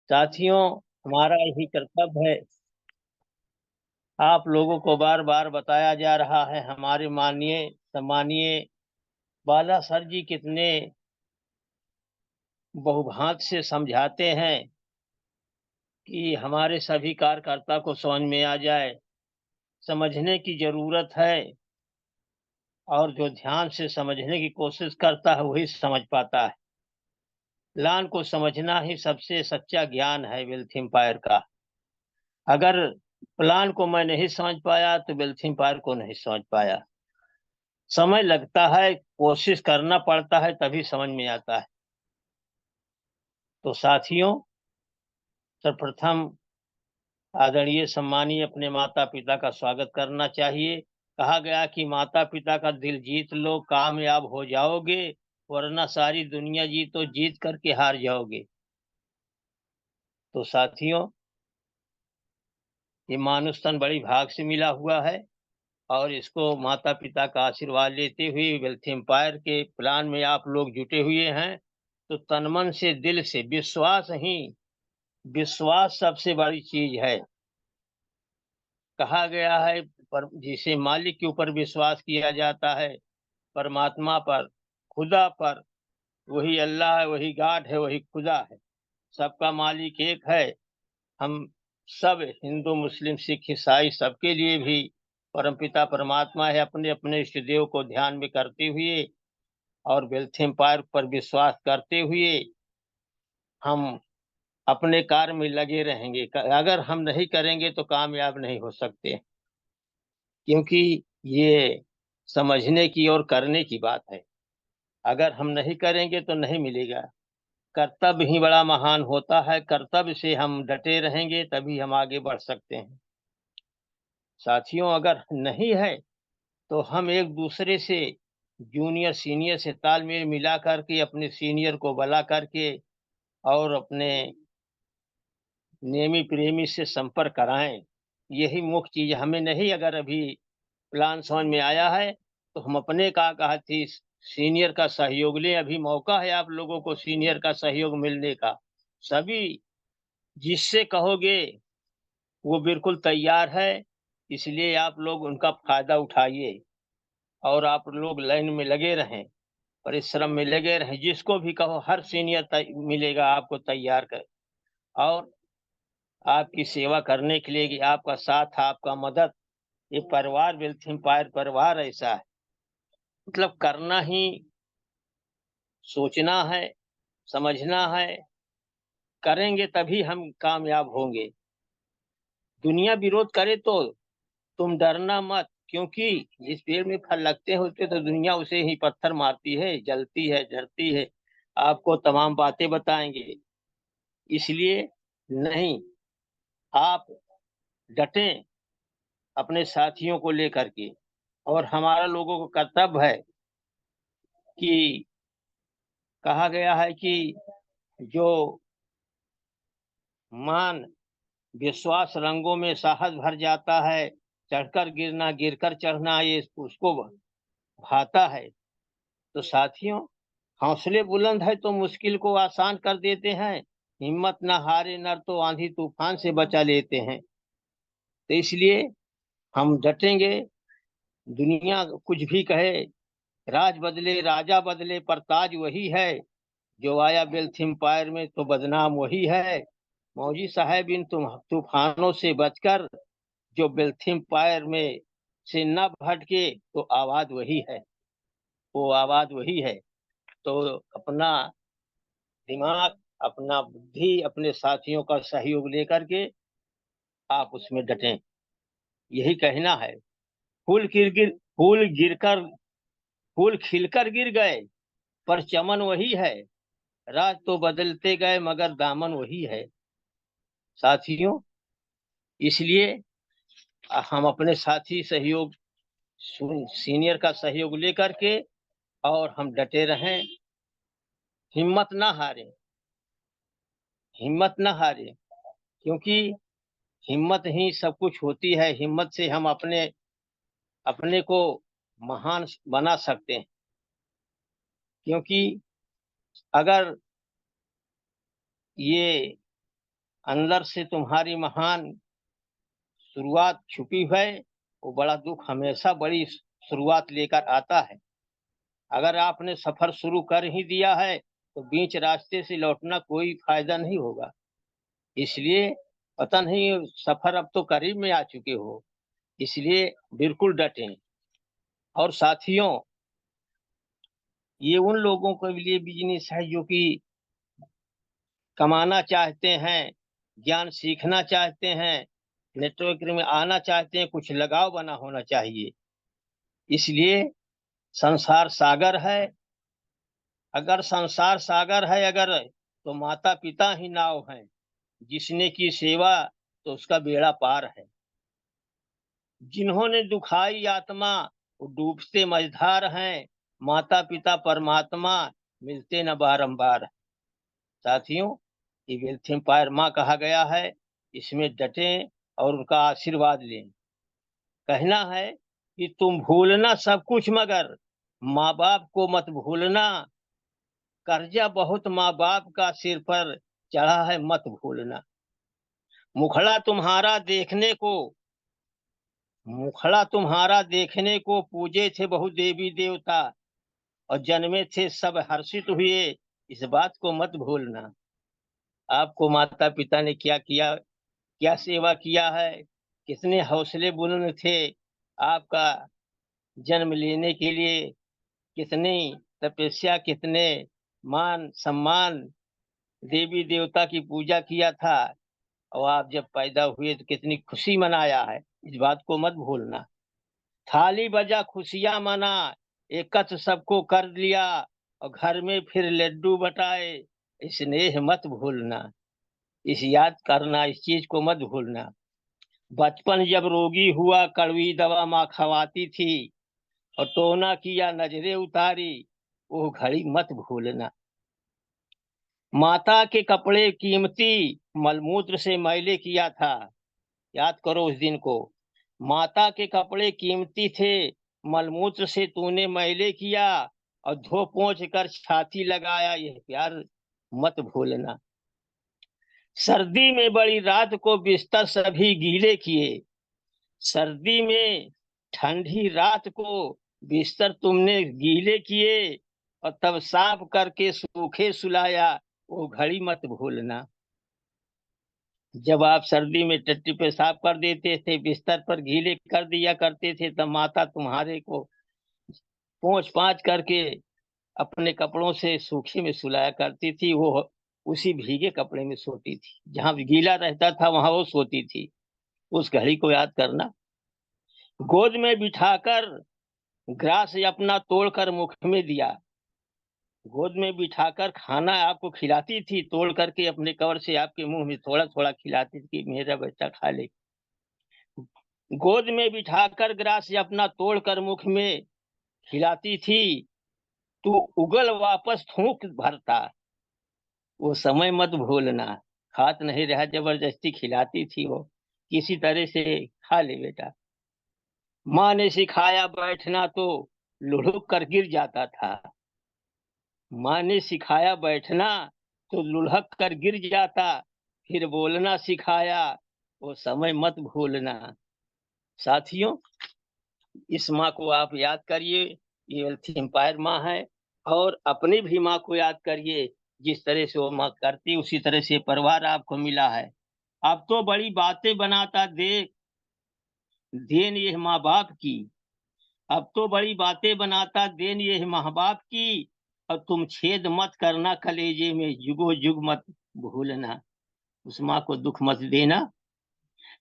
साथियों, हमारा यही कर्तव्य है। आप लोगों को बार बार बताया जा रहा है, हमारे माननीय सम्मानीय बाला सर जी कितने बहुभांत से समझाते हैं कि हमारे सभी कार्यकर्ता को समझ में आ जाए। समझने की जरूरत है, और जो ध्यान से समझने की कोशिश करता है वही समझ पाता है। प्लान को समझना ही सबसे सच्चा ज्ञान है वेल्थ एम्पायर का। अगर प्लान को मैं नहीं समझ पाया तो वेल्थ एम्पायर को नहीं समझ पाया। समय लगता है, कोशिश करना पड़ता है, तभी समझ में आता है। तो साथियों, सर्वप्रथम आदरणीय सम्मानीय अपने माता पिता का स्वागत करना चाहिए। कहा गया कि माता पिता का दिल जीत लो, कामयाब हो जाओगे, वरना सारी दुनिया जीतो, जीत करके हार जाओगे। तो साथियों, ये मानुष तन बड़ी भाग से मिला हुआ है, और इसको माता पिता का आशीर्वाद लेते हुए वेल्थ एम्पायर के प्लान में आप लोग जुटे हुए हैं। तो तन मन से, दिल से विश्वास सबसे बड़ी चीज है। कहा गया है, पर जिसे मालिक के ऊपर विश्वास किया जाता है, परमात्मा पर, खुदा पर, वही अल्लाह है, वही गॉड है, वही खुदा है। सबका मालिक एक है। हम सब, हिंदू मुस्लिम सिख ईसाई, सबके लिए भी परमपिता परमात्मा है। अपने अपने इष्ट देव को ध्यान में करते हुए और वेल्थ एम्पायर पर विश्वास करते हुए हम अपने कार्य में लगे रहेंगे। अगर हम नहीं करेंगे तो कामयाब नहीं हो सकते, क्योंकि ये समझने की और करने की बात है। अगर हम नहीं करेंगे तो नहीं मिलेगा। कर्तव्य ही बड़ा महान होता है। कर्तव्य से हम डटे रहेंगे तभी हम आगे बढ़ सकते हैं। साथियों, अगर नहीं है तो हम एक दूसरे से, जूनियर सीनियर से तालमेल मिला करके, अपने सीनियर को बुला करके और अपने नेमी प्रेमी से संपर्क कराएं। यही मुख्य चीज हमें नहीं। अगर अभी प्लान समझ में आया है तो हम अपने का कहा थी सीनियर का सहयोग लें। अभी मौका है आप लोगों को सीनियर का सहयोग मिलने का। सभी जिससे कहोगे वो बिल्कुल तैयार है। इसलिए आप लोग उनका फायदा उठाइए, और आप लोग लाइन में लगे रहें, परिश्रम में लगे रहें। जिसको भी कहो हर सीनियर मिलेगा आपको तैयार कर, और आपकी सेवा करने के लिए, कि आपका साथ, आपका मदद। ये परिवार वेल्थ एम्पायर परिवार ऐसा है, मतलब करना ही, सोचना है, समझना है। करेंगे तभी हम कामयाब होंगे। दुनिया विरोध करे तो तुम डरना मत, क्योंकि जिस पेड़ में फल लगते होते तो दुनिया उसे ही पत्थर मारती है, जलती है, झरती है, आपको तमाम बातें बताएंगे। इसलिए नहीं, आप डटें अपने साथियों को लेकर के। और हमारा लोगों को कर्तव्य है कि, कहा गया है कि जो मान विश्वास रंगों में साहस भर जाता है, चढ़कर गिरना, गिरकर चढ़ना, ये उसको भाता है। तो साथियों, हौसले बुलंद है तो मुश्किल को आसान कर देते हैं। हिम्मत न हारे नर तो आंधी तूफान से बचा लेते हैं। तो इसलिए हम डटेंगे। दुनिया कुछ भी कहे, राज बदले राजा बदले, पर ताज वही है। जो आया वेल्थ एम्पायर में तो बदनाम वही है। मौजी साहब, इन तूफानों से बचकर जो वेल्थ एम्पायर में से न भटके तो आवाज वही है। वो आवाज वही है। तो अपना दिमाग, अपना बुद्धि, अपने साथियों का सहयोग लेकर के आप उसमें डटें। यही कहना है। फूल गिरकर, फूल खिलकर गिर गए, पर चमन वही है। राज तो बदलते गए मगर दामन वही है। साथियों, इसलिए हम अपने साथी सहयोग, सीनियर का सहयोग लेकर के और हम डटे रहें। हिम्मत ना हारें, हिम्मत ना हारें, क्योंकि हिम्मत ही सब कुछ होती है। हिम्मत से हम अपने अपने को महान बना सकते हैं। क्योंकि अगर ये अंदर से तुम्हारी महान शुरुआत छुपी है, वो बड़ा दुख हमेशा बड़ी शुरुआत लेकर आता है। अगर आपने सफर शुरू कर ही दिया है तो बीच रास्ते से लौटना कोई फायदा नहीं होगा। इसलिए पता नहीं सफर अब तो करीब में आ चुके हो, इसलिए बिल्कुल डटें। और साथियों, ये उन लोगों के लिए बिजनेस है जो कि कमाना चाहते हैं, ज्ञान सीखना चाहते हैं, नेटवर्क में आना चाहते हैं, कुछ लगाव बना होना चाहिए। इसलिए संसार सागर है। अगर संसार सागर है अगर, तो माता पिता ही नाव हैं। जिसने की सेवा तो उसका बेड़ा पार है। जिन्होंने दुखाई आत्मा वो डूबते मझधार हैं। माता पिता परमात्मा मिलते न बारंबार। साथियों, ये वेल्थ एम्पायर माँ कहा गया है, इसमें डटें और उनका आशीर्वाद लें। कहना है कि तुम भूलना सब कुछ मगर माँ बाप को मत भूलना। कर्जा बहुत माँ बाप का सिर पर चढ़ा है, मत भूलना। मुखड़ा तुम्हारा देखने को मुखड़ा तुम्हारा देखने को पूजे थे बहु देवी देवता, और जन्मे थे सब हर्षित हुए, इस बात को मत भूलना। आपको माता पिता ने क्या किया, क्या सेवा किया है, कितने हौसले बुलंद थे आपका जन्म लेने के लिए, कितनी तपस्या, कितने मान सम्मान, देवी देवता की पूजा किया था। और आप जब पैदा हुए तो कितनी खुशी मनाया है, इस बात को मत भूलना। थाली बजा खुशियां मना, एकत्र सबको कर लिया, और घर में फिर लड्डू बटाए, स्नेह मत भूलना। इस याद करना, इस चीज को मत भूलना। बचपन जब रोगी हुआ कड़वी दवा माँ खवाती थी, और टोना किया नजरें उतारी, वो घड़ी मत भूलना। माता के कपड़े कीमती मलमूत्र से मैले किया था, याद करो उस दिन को। माता के कपड़े कीमती थे, मलमूत्र से तूने मैले किया, और धो पोंछ कर छाती लगाया, यह प्यार मत भूलना। सर्दी में बड़ी रात को बिस्तर सभी गीले किए, सर्दी में ठंडी रात को बिस्तर तुमने गीले किए, और तब साफ करके सूखे सुलाया, वो घड़ी मत भूलना। जब आप सर्दी में टट्टी पेशाब कर देते थे, बिस्तर पर गीले कर दिया करते थे, तब माता तुम्हारे को पोंछ पाँच करके अपने कपड़ों से सूखे में सुलाया करती थी। वो उसी भीगे कपड़े में सोती थी, जहां गीला रहता था वहां वो सोती थी। उस घड़ी को याद करना। गोद में बिठाकर ग्रास अपना तोड़कर मुख में दिया, गोद में बिठाकर खाना आपको खिलाती थी, तोड़ करके अपने कवर से आपके मुंह में थोड़ा थोड़ा खिलाती थी कि मेरा बच्चा खा ले। गोद में बिठाकर ग्रास अपना तोड़कर मुख में खिलाती थी, तू उगल वापस थूक भरता, वो समय मत भूलना। खात नहीं रहा, जबरदस्ती खिलाती थी वो, किसी तरह से खा ले बेटा। माँ ने सिखाया बैठना तो लुढ़क कर गिर जाता था, माँ ने सिखाया बैठना तो लुढ़क कर गिर जाता, फिर बोलना सिखाया, वो समय मत भूलना। साथियों, इस माँ को आप याद करिए, ये वेल्थ एम्पायर माँ है। और अपनी भी माँ को याद करिए, जिस तरह से वो माँ करती उसी तरह से परिवार आपको मिला है। अब तो बड़ी बातें बनाता देख देन ये माँ बाप की, अब तो बड़ी बातें बनाता देन ये माँ बाप की, और तुम छेद मत करना कलेजे में, जुगो जुग मत भूलना। उस माँ को दुख मत देना।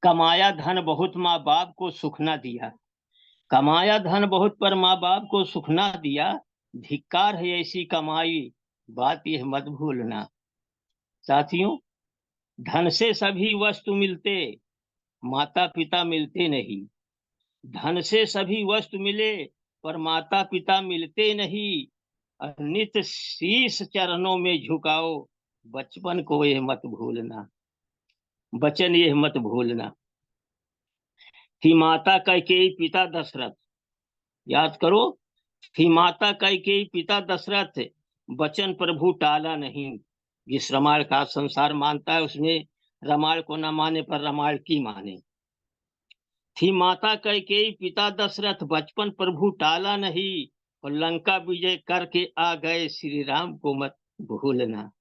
कमाया धन बहुत माँ बाप को सुख ना दिया, कमाया धन बहुत पर माँ बाप को सुख ना दिया, धिक्कार है ऐसी कमाई, बात यह मत भूलना। साथियों, धन से सभी वस्तु मिलते, माता पिता मिलते नहीं। धन से सभी वस्तु मिले, पर माता पिता मिलते नहीं। और नित शीश चरणों में झुकाओ, बचपन को यह मत भूलना, वचन यह मत भूलना। थी माता कैकेयी पिता दशरथ, याद करो, थी माता कैकेयी पिता दशरथ, वचन प्रभु टाला नहीं। जिस रामायण का संसार मानता है उसमें रामायण को न माने पर रामायण की माने। थी माता कैकेयी पिता दशरथ, बचपन प्रभु टाला नहीं, और लंका विजय करके आ गए, श्री राम को मत भूलना।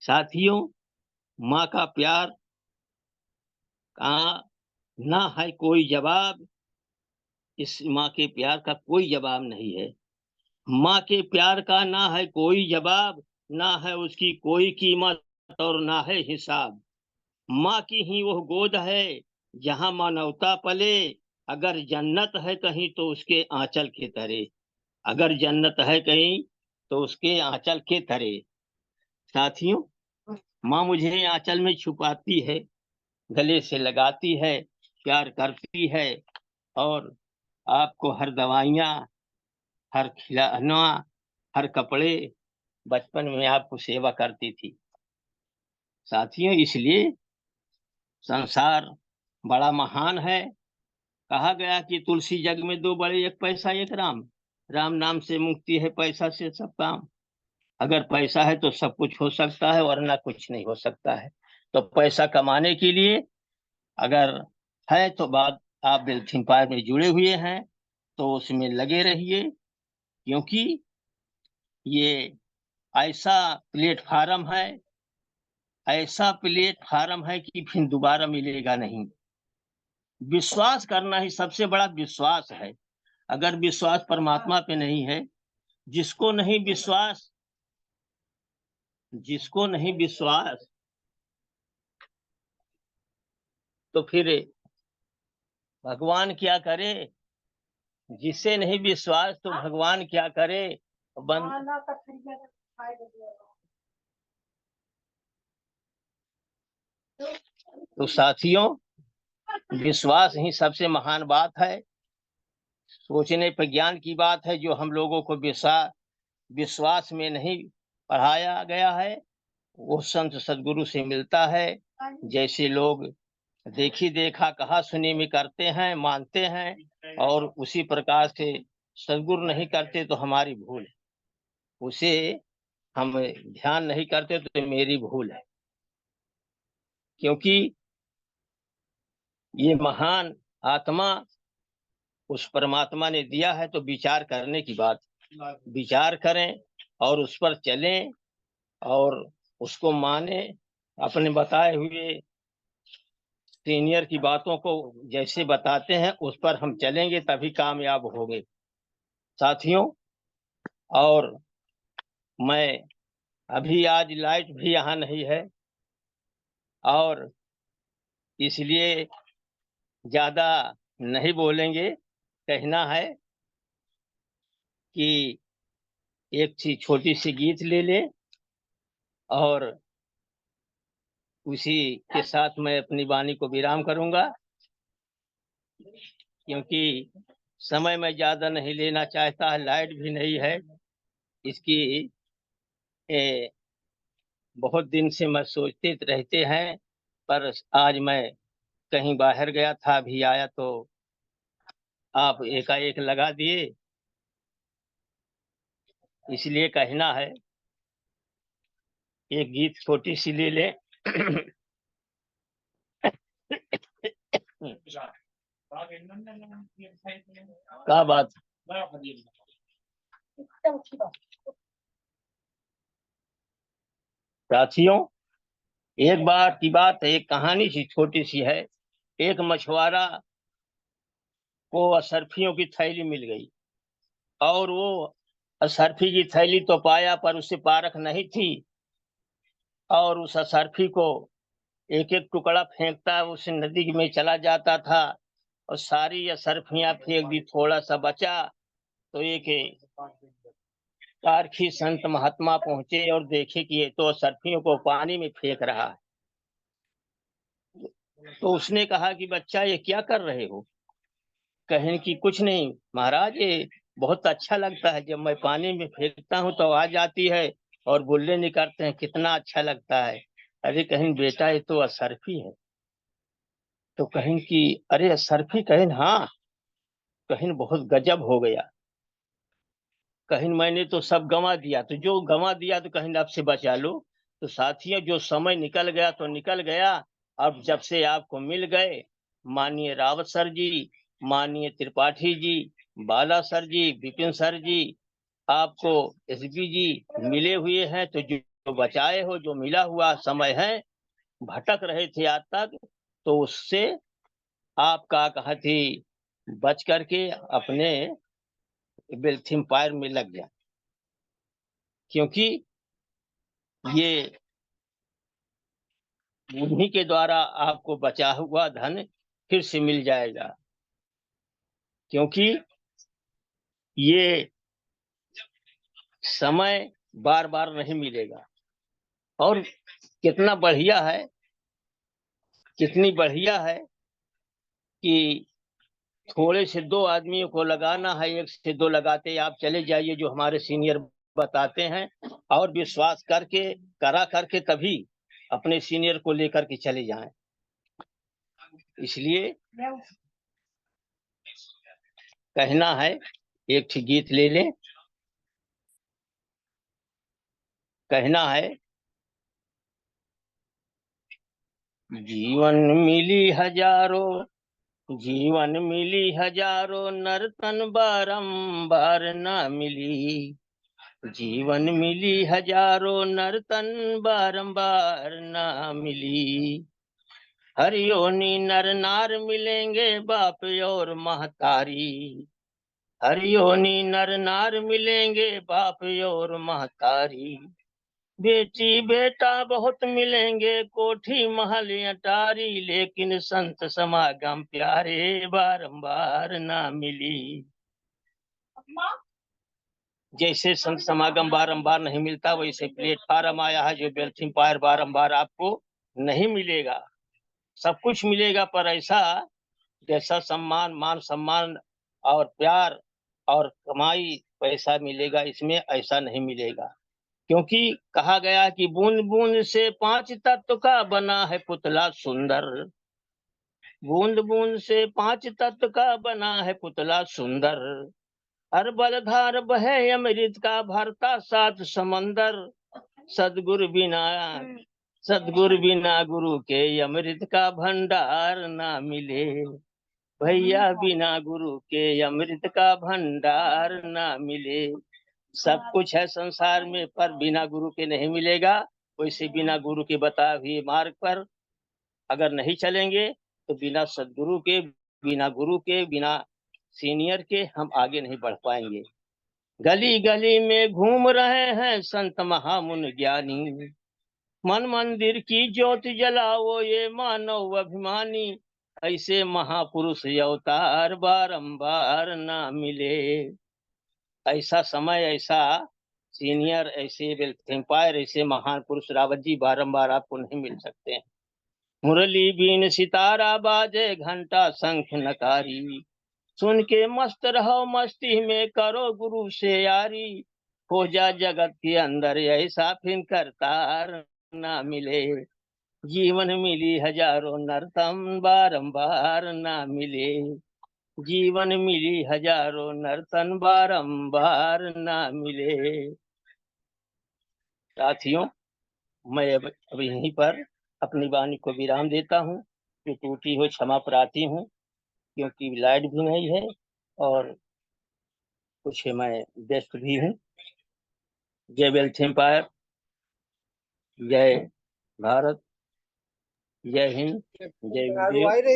साथियों, माँ का प्यार का ना है कोई जवाब, इस माँ के प्यार का कोई जवाब नहीं है। माँ के प्यार का ना है कोई जवाब, ना है उसकी कोई कीमत और ना है हिसाब। माँ की ही वह गोद है जहाँ मानवता पले, अगर जन्नत है कहीं तो उसके आंचल के तरे। अगर जन्नत है कहीं तो उसके आंचल के तरे। साथियों, माँ मुझे आंचल में छुपाती है, गले से लगाती है, प्यार करती है, और आपको हर दवाइयाँ, हर खिलौना, हर कपड़े, बचपन में आपको सेवा करती थी। साथियों, इसलिए संसार बड़ा महान है। कहा गया कि तुलसी जग में दो बड़े, एक पैसा एक राम। राम नाम से मुक्ति है, पैसा से सब काम। अगर पैसा है तो सब कुछ हो सकता है, वरना कुछ नहीं हो सकता है। तो पैसा कमाने के लिए अगर है तो बात, आप वेल्थ एम्पायर में जुड़े हुए हैं तो उसमें लगे रहिए, क्योंकि ये ऐसा प्लेटफार्म है, ऐसा प्लेटफार्म है कि फिर दोबारा मिलेगा नहीं। विश्वास करना ही सबसे बड़ा विश्वास है। अगर विश्वास परमात्मा पे नहीं है, जिसको नहीं विश्वास, जिसको नहीं विश्वास, तो फिर भगवान क्या करे। जिससे नहीं विश्वास तो भगवान क्या करे। बंद तो साथियों, विश्वास ही सबसे महान बात है। सोचने पर ज्ञान की बात है। जो हम लोगों को विश्वास में नहीं पढ़ाया गया है, वो संत सदगुरु से मिलता है। जैसे लोग देखी देखा कहा सुनी में करते हैं, मानते हैं, और उसी प्रकार से सदगुरु नहीं करते तो हमारी भूल है। उसे हम ध्यान नहीं करते तो मेरी भूल है, क्योंकि ये महान आत्मा उस परमात्मा ने दिया है। तो विचार करने की बात, विचार करें और उस पर चलें और उसको माने। अपने बताए हुए सीनियर की बातों को जैसे बताते हैं उस पर हम चलेंगे, तभी कामयाब होंगे साथियों। और मैं अभी आज लाइट भी यहाँ नहीं है, और इसलिए ज्यादा नहीं बोलेंगे। कहना है कि एक सी छोटी सी गीत ले ले, और उसी के साथ मैं अपनी वाणी को विराम करूंगा, क्योंकि समय मैं ज्यादा नहीं लेना चाहता। लाइट भी नहीं है इसकी। ए, बहुत दिन से मैं सोचते रहते हैं, पर आज मैं कहीं बाहर गया था, अभी आया तो आप एकाएक लगा दिए। इसलिए कहना है, एक गीत छोटी सी ले ले। क्या बात। साथियों, एक बार की बात है, एक कहानी सी छोटी सी है। एक मछुआरा को असरफियों की थैली मिल गई, और वो असरफी की थैली तो पाया, पर उसे पारख नहीं थी। और उस असरफी को एक एक टुकड़ा फेंकता उस नदी में चला जाता था, और सारी असरफियां फेंक दी, थोड़ा सा बचा। तो एक कारखी संत महात्मा पहुंचे और देखे कि ये तो असरफियों को पानी में फेंक रहा है। तो उसने कहा कि बच्चा, ये क्या कर रहे हो। कहें कि कुछ नहीं महाराज, ये बहुत अच्छा लगता है, जब मैं पानी में फेंकता हूँ तो आ जाती है और बुल्ले निकलते हैं, कितना अच्छा लगता है। अरे कहीं बेटा, ये तो असरफी है। तो कहें कि अरे असरफी, कहें हाँ। कहें बहुत गजब हो गया। कहें मैंने तो सब गंवा दिया, तो जो गंवा दिया तो कहें अब से बचा लो। तो साथियों, जो समय निकल गया तो निकल गया। अब जब से आपको मिल गए, माननीय रावत सर जी, माननीय त्रिपाठी जी, बाला सर जी, विपिन सर जी, आपको एसपी जी मिले हुए हैं, तो जो बचाए हो, जो मिला हुआ समय है, भटक रहे थे आज तक, तो उससे आपका कहती बच करके अपने बेल्थिम पायर में लग गया, क्योंकि ये उन्हीं के द्वारा आपको बचा हुआ धन फिर से मिल जाएगा, क्योंकि ये समय बार बार नहीं मिलेगा। और कितना बढ़िया है, कितनी बढ़िया है कि थोड़े से दो आदमियों को लगाना है, एक से दो लगाते आप चले जाइए, जो हमारे सीनियर बताते हैं, और विश्वास करके करा करके तभी अपने सीनियर को लेकर के चले जाएं। इसलिए कहना है, एक ठीक गीत ले लें। कहना है, जीवन मिली हजारों, जीवन मिली हजारों, नर्तन बारंबार ना मिली। जीवन मिली हजारों, नर्तन बारंबार ना मिली। हर योनि नर नार मिलेंगे, बाप और महतारी। हर योनि नर नार मिलेंगे, बाप और महतारी। बेटी बेटा बहुत मिलेंगे, कोठी महल अटारी, लेकिन संत समागम प्यारे बारंबार ना मिली। जैसे संत समागम बारंबार नहीं मिलता, वैसे प्लेटफार्म आया है जो बेल्थिम पायर बारंबार आपको नहीं मिलेगा। सब कुछ मिलेगा, पर ऐसा जैसा सम्मान, मान सम्मान और प्यार और कमाई पैसा मिलेगा, इसमें ऐसा नहीं मिलेगा। क्योंकि कहा गया कि बूंद बूंद से पांच तत्व का बना है पुतला सुंदर। बूंद बूंद से पांच तत्व का बना है पुतला सुंदर। हर बलधार बहे अमृत का, भरता सात समंदर। सदगुरु बिना, सदगुरु बिना गुरु के, अमृत का भंडार ना मिले। भैया बिना गुरु के, अमृत का भंडार ना मिले। सब कुछ है संसार में, पर बिना गुरु के नहीं मिलेगा। वैसे बिना गुरु के बता हुए मार्ग पर अगर नहीं चलेंगे, तो बिना सदगुरु के, बिना गुरु के, बिना सीनियर के हम आगे नहीं बढ़ पाएंगे। गली गली में घूम रहे हैं संत महामुन ज्ञानी। मन मंदिर की ज्योत जलाओ ये मानव अभिमानी। ऐसे महापुरुष अवतार बारंबार ना मिले। ऐसा समय, ऐसा सीनियर, ऐसे वेल्थम्पायर, ऐसे महान पुरुष रावत जी बारंबार आपको नहीं मिल सकते हैं। मुरली बीन सितारा बाजे, घंटा शंख नकारी। सुन के मस्त रहो, मस्ती में करो गुरु से यारी। हो जा जगत के अंदर ऐसा फिर करतार ना मिले। जीवन मिली हजारों, नर्तन बारंबार ना मिले। जीवन मिली हजारों, नर्तन बारंबार ना मिले। साथियों, मैं अब यहीं पर अपनी वाणी को विराम देता हूँ। जो टूटी हो क्षमा प्रार्थी हूँ, क्योंकि लाइट भी नहीं है और कुछ मैं व्यस्त भी हूँ। जय वेल्थम्पायर, जय भारत, जय हिंद, जय विजय।